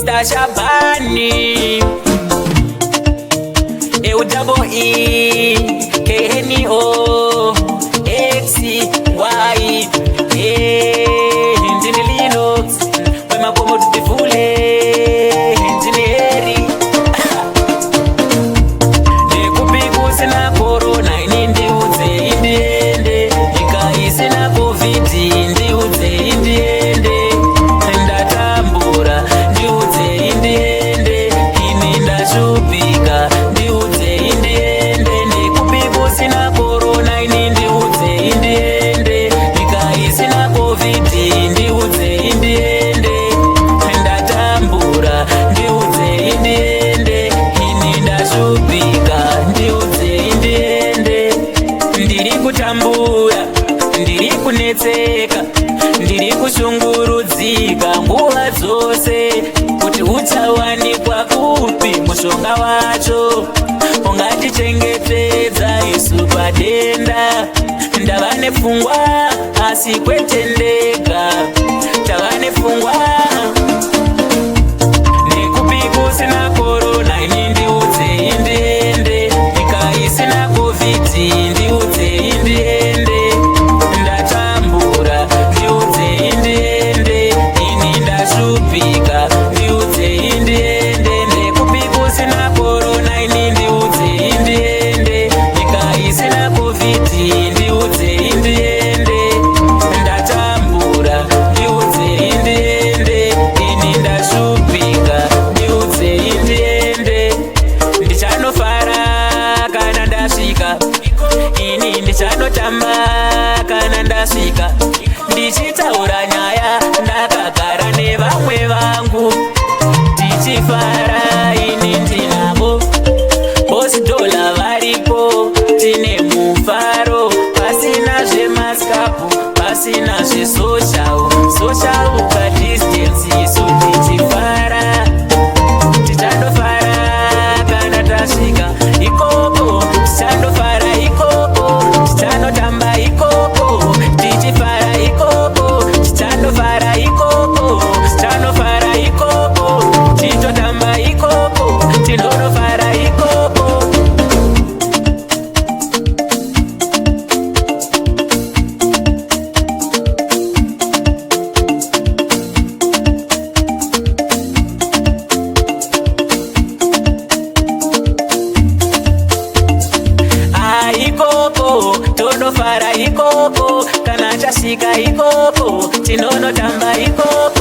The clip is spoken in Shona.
Mr. Shabani double E KNO XY Ndini Linux Wema komo tutifule Ndini heri Nekupigu sina corona Indi uze indiende Nikai sina covid Indi uze indiende Ndatambura Ndi uze indiende Ini ndashupika Ndi uze indiende Nekupigu sina corona Indi uze indiende Nikai sina covid Ndi uze indiende Ndatambura Ndi uze indiende Ini ndashupika Ndi uze indiende Ndiri kutambura Ndiri kunetseka Ndiri kushungurudzika nguva dzose kuti uchawanikwa kupi mushonga wacho ungatichengetedza isu padenda. Ndava nepfungwa asi kwetendeka, tava nepfungwa nekupi kusina korona. Ini ndiudze indiende, nyika isina covid ndiudze indiende, ndatambura ndiudze indiende, ini ndashupika ndiudze indiende, nekupi kusina korona. Ini ndiudze indiende, nyika isina covid ndiudze indiende, ndatambura ndiudze indiende, ini ndashupika ndiudze indiende. Ndichanofara kana ndasvika, ini ndichanotamba kana ndasvika, ndichitaura nyaya ndakagara nevamwe vangu, tichifara ini ndinavo bosdola varipo, tine mufaro pasina zvemaskapu, pasina zvesocial distance, isu tichifara, tichandofara kana tasvika ikoko, tichandofara ikoko, tichanotamba ikoko, tichifara ikoko, tichandofara ikoko, tichanofara ikoko, tichotamba ikoko, tinonofara ikoko. Ikoko, tonofara ikoko, kana chasika ikoko, tinonotamba ikoko.